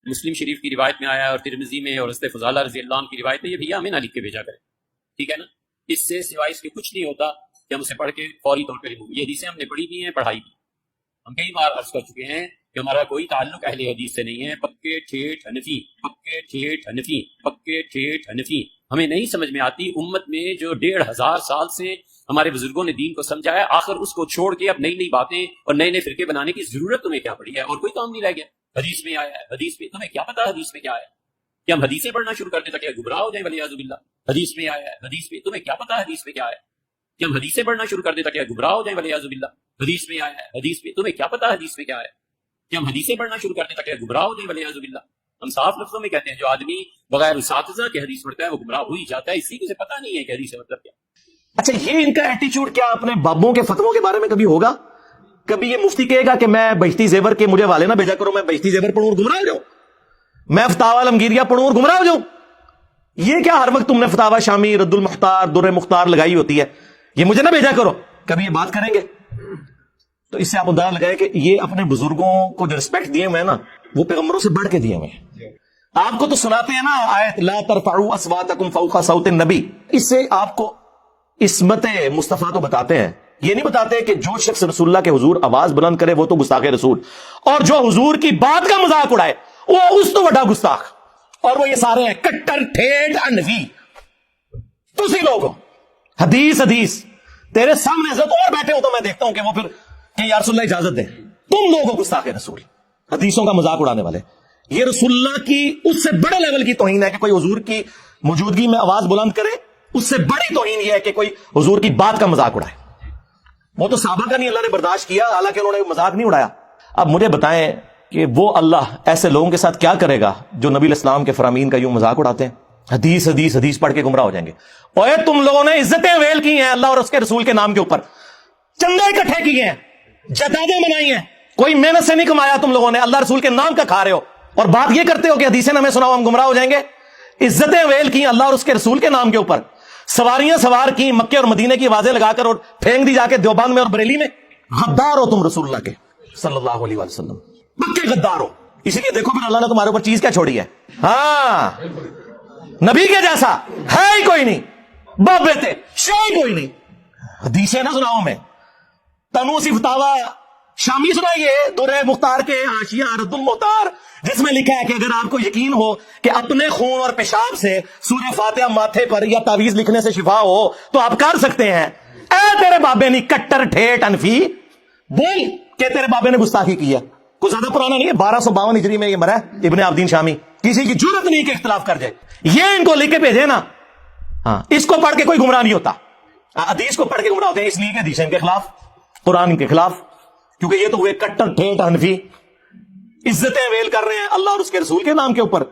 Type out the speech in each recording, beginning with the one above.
مسلم شریف کی روایت میں آیا ہے اور ترمذی میں اور حضرت فضالہ رضی اللہ عنہ کی روایت میں، یہ بھیا ہمیں نہ لکھ کے بھیجا کرے، ٹھیک ہے نا؟ اس سے سوائے اس کے کچھ نہیں ہوتا کہ ہم اسے پڑھ کے فوری طور پہ یہ حدیثیں ہم نے پڑھی بھی ہیں، پڑھائی بھی۔ ہم کئی بار عرض کر چکے ہیں کہ ہمارا کوئی تعلق اہل حدیث سے نہیں ہے، پکے ٹھیٹ حنفی، پکے ٹھیٹ حنفی، پکے ٹھیٹ حنفی۔ ہمیں نہیں سمجھ میں آتی امت میں جو 1500 سال سے ہمارے بزرگوں نے دین کو سمجھا ہے، آخر اس کو چھوڑ کے اب نئی نئی باتیں اور نئے نئے فرقے بنانے کی ضرورت تمہیں کیا پڑی ہے؟ اور کوئی کام نہیں رہ گیا۔ حدیث میں آیا ہے، حدیث میں تمہیں کیا پتا حدیث میں کیا ہے؟ کہ ہم حدیثیں پڑھنا شروع کر دیں تاکہ گمراہ ہو جائیں ولیعذ باللہ؟ حدیث میں آیا ہے، حدیث میں تمہیں کیا پتا حدیث میں کیا ہے؟ کہ ہم حدیثیں پڑھنا شروع کر دیں تاکہ گمراہ ہو جائیں ولیعذ باللہ؟ حدیث میں آیا ہے، حدیث میں تمہیں کیا پتا حدیث میں کیا ہے؟ کہ ہم حدیثیں پڑھنا شروع کر دیں تاکہ گمراہ ہو جائیں ولیعذ باللہ؟ ہم صاف لفظوں میں کہتے ہیں جو آدمی بغیر اساتذہ کے حدیث پڑھتا ہے وہ گمراہ ہو ہی جاتا ہے، اسی کو سے پتہ نہیں ہے کہ حدیث کا مطلب کیا۔ اچھا، یہ ان کا ایٹیچیوڈ کیا اپنے بابوں کے فتووں کے بارے میں کبھی ہوگا؟ کبھی یہ مفتی کہے گا کہ میں بہشتی زیور کے مجھے والے نہ بھیجا کرو، میں بہشتی زیور پڑھوں اور گمراہ ہو جاؤں، میں فتاوی عالمگیریہ پڑھوں اور گمراہ ہو جاؤں؟ یہ کیا ہر وقت تم نے فتاوی شامی، رد المختار، در مختار لگائی ہوتی ہے، یہ مجھے نہ بھیجا کرو؟ کبھی یہ بات کریں گے؟ تو اس سے آپ اندازہ لگائیں کہ یہ اپنے بزرگوں کو جو رسپیکٹ دیے ہوئے ہیں نا، وہ پیغمبروں سے بڑھ کے دیے ہوئے ہیں۔ آپ کو تو سناتے ہیں نا آیت لا ترفعوا اصواتکم فوق صوت النبی، اس سے آپ کو عصمت مصطفیٰ کو بتاتے ہیں۔ یہ نہیں بتاتے کہ جو شخص رسول اللہ کے حضور آواز بلند کرے وہ تو گستاخ رسول، اور جو حضور کی بات کا مذاق اڑائے وہ اس تو بڑا گستاخ، اور وہ یہ سارے ہیں کٹر ٹھیٹ انفی۔ تسی لوگ ہو حدیث تیرے سامنے حضرت عمر بیٹھے ہو تو میں دیکھتا ہوں کہ وہ پھر کہ یا رسول اللہ اجازت دیں، تم لوگ ہو گستاخ رسول، حدیثوں کا مذاق اڑانے والے۔ یہ رسول اللہ کی اس سے بڑے لیول کی توہین ہے کہ کوئی حضور کی موجودگی میں آواز بلند کرے، اس سے بڑی توہین یہ ہے کہ کوئی حضور کی بات کا مذاق اڑائے۔ وہ تو صحابہ کا نہیں اللہ نے برداشت کیا، حالانکہ انہوں نے مذاق نہیں اڑایا۔ اب مجھے بتائیں کہ وہ اللہ ایسے لوگوں کے ساتھ کیا کرے گا جو نبی علیہ السلام کے فرامین کا یوں مذاق اڑاتے ہیں، حدیث پڑھ کے گمراہ ہو جائیں گے۔ اور تم لوگوں نے عزتیں ویل کی ہیں اللہ اور اس کے رسول کے نام کے اوپر، چندے اکٹھے کیے ہیں، جدادیں بنائی ہیں، کوئی محنت سے نہیں کمایا تم لوگوں نے، اللہ رسول کے نام کا کھا رہے ہو، اور بات یہ کرتے ہو کہ حدیثیں ہمیں سناؤ ہم گمراہ ہو جائیں گے۔ عزتیں ویل کی اللہ اور اس کے رسول کے نام کے اوپر، سواریاں سوار کی مکے اور مدینے کی آوازیں لگا کر اور پھینک دی جا کے دیوبند میں اور بریلی میں۔ غدار ہو تم رسول اللہ کے صلی اللہ علیہ وسلم، پکے غدار ہو۔ اسی لیے دیکھو پھر اللہ نے تمہارے اوپر چیز کیا چھوڑی ہے، ہاں نبی کے جیسا ہے ہی کوئی نہیں، باپ بیٹے شے کوئی نہیں۔ حدیثیں نہ سناؤ میں، تنوسی فتاوی شامی سنائیے، در مختار کے حاشیہ رد المختار، جس میں لکھا ہے کہ اگر آپ کو یقین ہو کہ اپنے خون اور پیشاب سے سورہ فاتحہ ماتھے پر یا تعویذ لکھنے سے شفا ہو تو آپ کر سکتے ہیں۔ اے تیرے بابے نے کٹر ٹھیٹ انفی، بول کہ تیرے بابے نے گستاخی کی ہے۔ کوئی زیادہ پرانا نہیں ہے، 1252 ہجری میں یہ مرا ہے ابن عابدین شامی، کسی کی جرت نہیں کہ اختلاف کر جائے۔ یہ ان کو لکھ کے بھیجے نا، ہاں اس کو پڑھ کے کوئی گمراہ نہیں ہوتا۔ حدیث کو پڑھ کے گمراہ ہوتے ہیں اس لیے کہ حدیث ان کے خلاف، قرآن کے خلاف، کیونکہ یہ تو ہوئے کٹر ٹھیٹ حنفی، عزتیں ویل کر رہے ہیں اللہ اور اس کے رسول کے نام کے اوپر،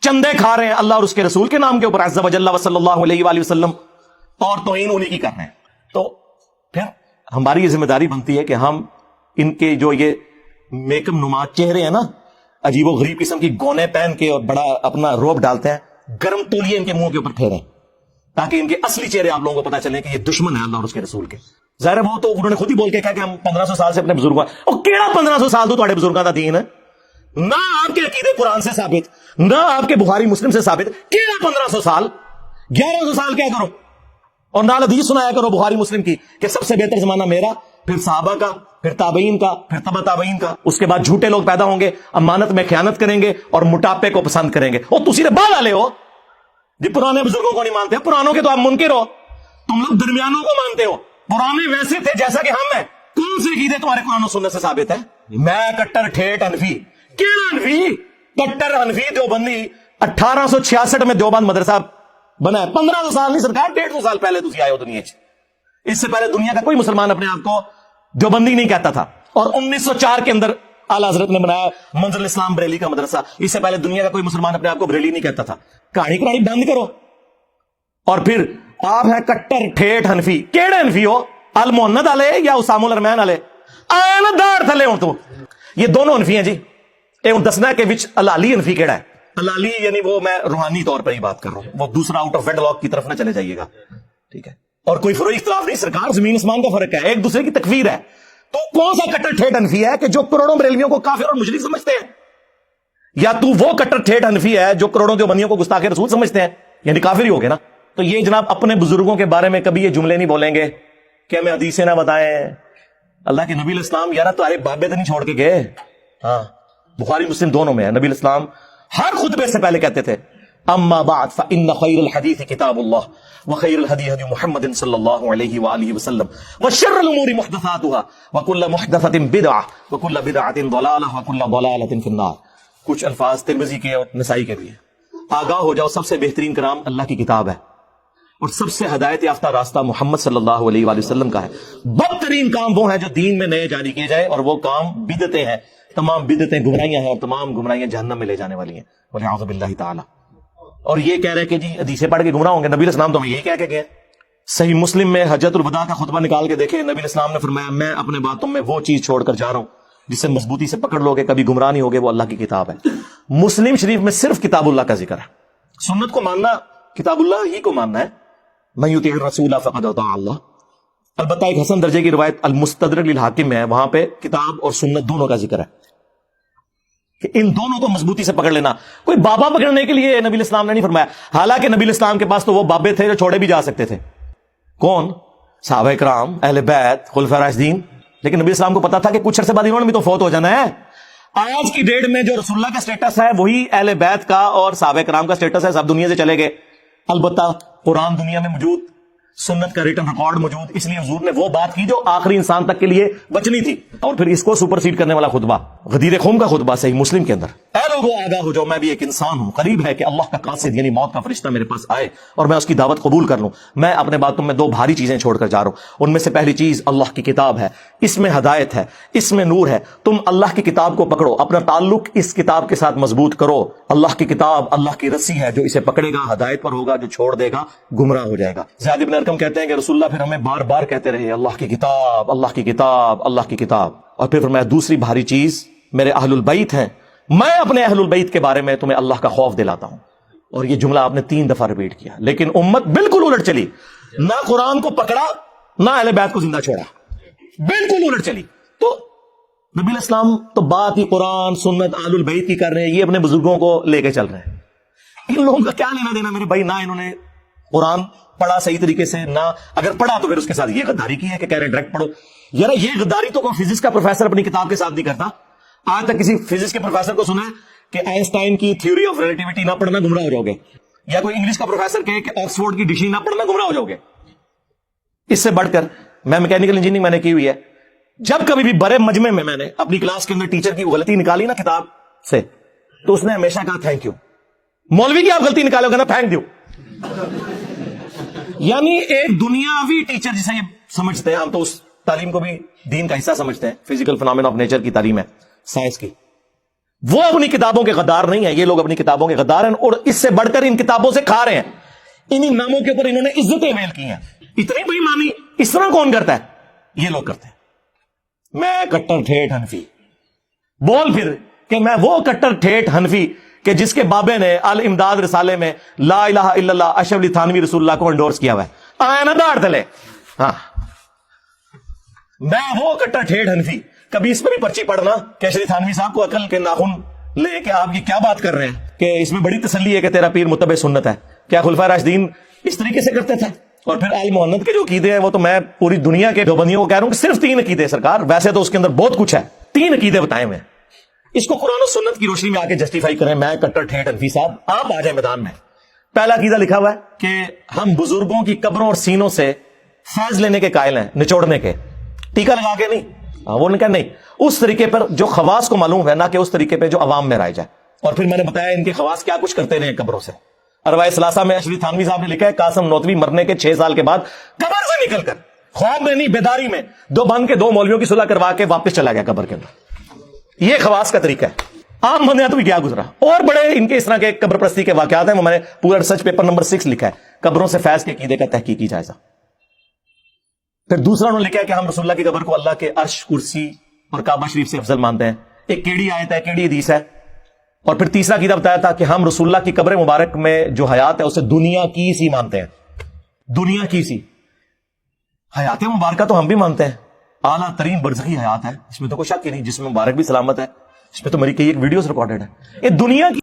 چندے کھا رہے ہیں اللہ اور اس کے رسول کے نام کے اوپر عز و جل و صلی اللہ علیہ وآلہ وسلم، اور توہین انہی کی کر رہے ہیں۔ تو پھر ہماری یہ ذمہ داری بنتی ہے کہ ہم ان کے جو یہ میکم نما چہرے ہیں نا، عجیب و غریب قسم کی گونے پہن کے اور بڑا اپنا روب ڈالتے ہیں، گرم تولیے ان کے منہ کے اوپر پھیریں تاکہ ان کے اصلی چہرے آپ لوگوں کو پتا چلے کہ یہ دشمن ہے اللہ اور اس کے رسول کے۔ ظاہر ہے وہ تو انہوں نے خود ہی بول کے کہا کہ ہم 1500 سال سے اپنے بزرگوں، اور کیڑا 1500 سال تو تھوڑے بزرگوں کا دین ہے، نہ آپ کے عقیدے قرآن سے ثابت، نہ آپ کے بخاری مسلم سے ثابت، کیڑا 1500 سال، 1100 سال کیا کرو، اور نال حدیث سنایا کرو بخاری مسلم کی کہ سب سے بہتر زمانہ میرا، پھر صحابہ کا، پھر تابعین کا، پھر تبع تابعین کا، اس کے بعد جھوٹے لوگ پیدا ہوں گے، امانت میں خیانت کریں گے اور موٹاپے کو پسند کریں گے۔ اور تسی بعد والے ہو جی پرانے بزرگوں کو نہیں مانتے، پرانوں کے تو آپ منکر ہو، تم لوگ درمیانوں کو مانتے ہو، پرانے ویسے تھے جیسا کہ ہم ہیں۔ کون سے عقیدے تمہارے قرآن و سنت سے ثابت ہے؟ میں کٹر ٹھیٹ انفی، کیڑا انفی؟ کٹر انفی دیوبندی، 1866 میں دیوبند مدرسہ بنا ہے، 1500 سال نہیں سرکار، 150 سال پہلے تسی آئے ہو دنیا چ۔ اس سے پہلے دنیا کا کوئی مسلمان اپنے آپ کو دیوبندی نہیں کہتا تھا، اور 1904 کے اندر اعلی حضرت نے بنایا منزل اسلام بریلی کا مدرسہ۔ اس سے پہلے دنیا کا کوئی مسلمان اپنے آپ کو بریلی نہیں کہتا تھا۔ کہانی کہانی بند کرو، اور پھر آپ ہیں کٹر ٹھیٹ حنفی۔ کیڑے حنفی ہو؟ المحمد علیہ یا اسام الرحمن علیہ؟ آئے دار تھلے ہوں تو یہ دونوں حنفی ہیں جی۔ اے دسنا ہے کہ وچ الالی حنفی کیڑا ہے؟ الالی یعنی وہ میں روحانی طور پر ہی بات کر رہا ہوں، وہ دوسرا آؤٹ آف ویڈ لاک کی طرف نہ چلے جائیے گا، ٹھیک ہے؟ اور کوئی فروئی اختلاف نہیں، سرکار زمین اسمان کا فرق ہے، ایک دوسرے کی تکفیر ہے۔ تو کون سا کٹر ٹھیٹ حنفی ہے کہ جو کروڑوں بریلویوں کو کافر اور مشرک سمجھتے ہیں؟ یا تو وہ کٹر ٹھیٹ حنفی ہے جو کروڑوں دیوبندیوں کو گستاخ رسول سمجھتے ہیں، یعنی کافر ہی ہو گئے نا. تو یہ جناب اپنے بزرگوں کے بارے میں کبھی یہ جملے نہیں بولیں گے کہ ہمیں حدیثیں نہ بتائیں. اللہ کے نبی الاسلام یار تمہارے بابے تو نہیں چھوڑ کے گئے. ہاں بخاری مسلم دونوں میں ہے. نبی الاسلام ہر خطبے سے پہلے کہتے تھے اما بعد فان خیر الحدیث کتاب اللہ وخیر الهدی هدی محمد صلی اللہ علیہ وآلہ وسلم وشر الامور محدثاتها وكل محدثۃ بدعہ وكل بدعۃ ضلالہ وكل ضلالۃ فی النار. کچھ الفاظ ترمذی کے اور نسائی کے بھی ہیں. آگاہ ہو جاؤ سب سے بہترین کلام اللہ کی کتاب ہے اور سب سے ہدایت یافتہ راستہ محمد صلی اللہ علیہ وآلہ وسلم کا ہے. بدترین کام وہ ہے جو دین میں نئے جاری کیے جائے اور وہ کام بدعتیں ہیں. تمام بدعتیں گمراہیاں ہیں اور تمام گمراہیاں جہنم میں لے جانے والی ہیں والعیاذ باللہ تعالی. اور یہ کہہ رہے کہ جی حدیثیں پڑھ کے گمراہ ہوں گے. نبی الاسلام تو ہمیں یہی کہہ کے گئے. صحیح مسلم میں حجۃ الوداع کا خطبہ نکال کے دیکھیں. نبی الاسلام نے فرمایا میں اپنے باتوں میں وہ چیز چھوڑ کر جا رہا ہوں جسے مضبوطی سے پکڑ لو گے کبھی گمراہ نہیں ہوگے، وہ اللہ کی کتاب ہے. مسلم شریف میں صرف کتاب اللہ کا ذکر ہے. سنت کو ماننا کتاب اللہ ہی کو ماننا ہے. من یطیع الرسول فقد اطاع اللہ. البتہ ایک حسن درجے کی روایت المستدرک للحاکم میں ہے، وہاں پہ کتاب اور سنت دونوں کا ذکر ہے کہ ان دونوں کو مضبوطی سے پکڑ لینا. کوئی بابا پکڑنے کے لیے نبی الاسلام نے نہیں فرمایا. حالانکہ نبی الاسلام کے پاس تو وہ بابے تھے جو چھوڑے بھی جا سکتے تھے. کون؟ صحابہ کرام، اہل بیت، خلفاء راشدین. لیکن نبی الاسلام کو پتا تھا کہ کچھ عرصے بعد انہوں نے بھی تو فوت ہو جانا ہے. آج کی ڈیٹ میں جو رسول اللہ کا سٹیٹس ہے وہی اہل بیت کا اور صحابہ کرام کا سٹیٹس ہے. سب دنیا سے چلے گئے. البتہ قرآن دنیا میں موجود، سنت کا ریٹن ریکارڈ موجود، اس لیے حضور نے وہ بات کی جو آخری انسان تک کے لیے بچنی تھی. اور پھر اس کو سپرسیڈ کرنے والا خطبہ غدیر خم کا خطبہ صحیح مسلم کے اندر. اے لوگوں آگاہ ہو جاؤ، میں بھی ایک انسان ہوں. قریب ہے کہ اللہ کا قاصد یعنی موت کا فرشتہ میرے پاس آئے اور میں اس کی دعوت قبول کر لوں. میں اپنے باتوں میں دو بھاری چیزیں چھوڑ کر جا رہا ہوں. ان میں سے پہلی چیز اللہ کی کتاب ہے. اس میں ہدایت ہے، اس میں نور ہے. تم اللہ کی کتاب کو پکڑو، اپنا تعلق اس کتاب کے ساتھ مضبوط کرو. اللہ کی کتاب اللہ کی رسی ہے، جو اسے پکڑے گا ہدایت پر ہوگا، جو چھوڑ دے گا گمراہ ہو جائے گا. زید بن ارقم کہتے ہیں کہ رسول اللہ پھر ہمیں بار بار کہتے رہے اللہ کی کتاب، اللہ کی کتاب، اللہ کی کتاب. اور پھر فرمایا دوسری بھاری چیز میرے اہل البیت ہیں، میں اپنے اہل البیت کے بارے میں تمہیں اللہ کا خوف دلاتا ہوں. اور یہ جملہ آپ نے 3 دفعہ ریپیٹ کیا. لیکن امت بالکل الٹ چلی. نہ قرآن کو پکڑا نہ اہل بیت کو زندہ چھوڑا، بالکل الٹ چلی. تو نبی الاسلام تو بات ہی قرآن سنت اہل البیت کی کر رہے ہیں، یہ اپنے بزرگوں کو لے کے چل رہے ہیں. ان لوگوں کا کیا لینا دینا میرے بھائی؟ نہ انہوں نے قرآن پڑھا صحیح طریقے سے، نہ اگر پڑھا تو پھر اس کے ساتھ یہ غداری کی ہے کہ کہہ رہے ہیں ڈائریکٹ پڑھو. یار یہ غداری تو کوئی فزکس کا پروفیسر اپنی کتاب کے ساتھ نہیں کرتا. آج تک کسی فزکس کے پروفیسر کو سنا ہے کہ آئنسٹائن کی تھیوری آف ریلیٹیوٹی نہ پڑھنا گمراہ ہو جاؤ گے، یا کوئی انگلش کا پروفیسر کہے کہ آکسفورڈ کی ڈکشنری نہ پڑھنا گمراہ ہو جاؤ گے. اس سے بڑھ کر میں میکینیکل انجینئرنگ میں نے کی ہوئی ہے. جب کبھی بھی بڑے مجمع میں میں نے اپنی کلاس کے اندر ٹیچر کی غلطی نکالی نا کتاب سے، تو اس نے ہمیشہ کہا تھینک یو. مولوی کی آپ غلطی نکالو گے نا تھینک یو. یعنی ایک دنیاوی ٹیچر جسے یہ سمجھتے ہیں، ہم تو اس تعلیم کو بھی دین کا حصہ سمجھتے ہیں، فزیکل فنامنا آف نیچر کی تعلیم ہے، سائنس کی. وہ اپنی کتابوں کے غدار نہیں ہے، یہ لوگ اپنی کتابوں کے غدار ہیں. اور اس سے بڑھ کر ان کتابوں سے کھا رہے ہیں. انہی ناموں کے اوپر انہوں نے عزتیں میل کی ہیں. اتنی بے ایمانی اس طرح کون کرتا ہے؟ یہ لوگ کرتے ہیں. میں کٹر ٹھیٹ حنفی بول پھر کہ میں وہ کٹر ٹھیٹ حنفی کہ جس کے بابے نے الامداد رسالے میں لا الہ الا اللہ اشرف علی تھانوی رسول اللہ کو انڈورس کیا ہوا ہے. آیا نا داڑ تلے. ہاں میں وہ کٹر ٹھیٹ حنفی. کبھی اس پہ بھی پرچی پڑھنا کہ اشرف تھانوی صاحب کو عقل کے ناخن لے کے آپ یہ کیا بات کر رہے ہیں کہ اس میں بڑی تسلی ہے کہ تیرا پیر متبع سنت ہے. کیا خلفائے راشدین اس طریقے سے کرتے تھے؟ اور پھر آل محمد کے جو عقیدے ہیں وہ تو میں پوری دنیا کے دیوبندیوں کو کہہ رہا ہوں کہ صرف 3 عقیدے سرکار، ویسے تو اس کے اندر بہت کچھ ہے. 3 عقیدے بتائے ہوئے ہیں. اس کو قرآن و سنت کی روشنی میں آ کے جسٹیفائی کریں. میں کٹر ٹھیٹ حنفی صاحب، آپ آ جائیں میدان میں. پہلا عقیدہ لکھا ہوا ہے کہ ہم بزرگوں کی قبروں اور سینوں سے فیض لینے کے قائل ہیں، نچوڑنے کے، ٹیکا لگا کے نہیں. وہ نے کہا نہیں، اس طریقے پر جو خواص کو معلوم ہے، نہ کہ اس طریقے پہ جو عوام میں رائج ہے. اور پھر میں نے بتایا ان کے خواص کیا کچھ کرتے رہے قبروں سے. ارواح ثلاثہ میں اشرف تھانوی صاحب نے لکھا ہے قاسم نوتوی مرنے کے 6 سال کے بعد قبر سے نکل کر خواب میں نہیں بیداری میں 2 بند کے 2 مولویوں کی صلح کروا کے واپس چلا گیا قبر کے اندر. یہ خواص کا طریقہ ہے. عام بندے تو کیا گزرا. اور بڑے ان کے اس طرح کے قبر پرستی کے واقعات ہیں، وہ میں نے پورا ریسرچ پیپر نمبر 6 لکھا ہے، قبروں سے فیض کے عقیدے کا تحقیقی جائزہ. پھر دوسرا انہوں نے لکھا ہے کہ ہم رسول اللہ کی قبر کو اللہ کے عرش، کرسی اور کعبہ شریف سے افضل مانتے ہیں. ایک کیڑی آیت ہے، کیڑی حدیث ہے. اور پھر تیسرا عقیدہ بتایا تھا کہ ہم رسول اللہ کی قبر مبارک میں جو حیات ہے اسے دنیا کی سی مانتے ہیں. دنیا کی سی حیات مبارکہ تو ہم بھی مانتے ہیں، اعلیٰ ترین برزخی حیات ہے، اس میں تو کوئی شک ہی نہیں، جس میں مبارک بھی سلامت ہے، اس پہ تو میری کئی ایک ویڈیوز ریکارڈڈ ہے. یہ دنیا کی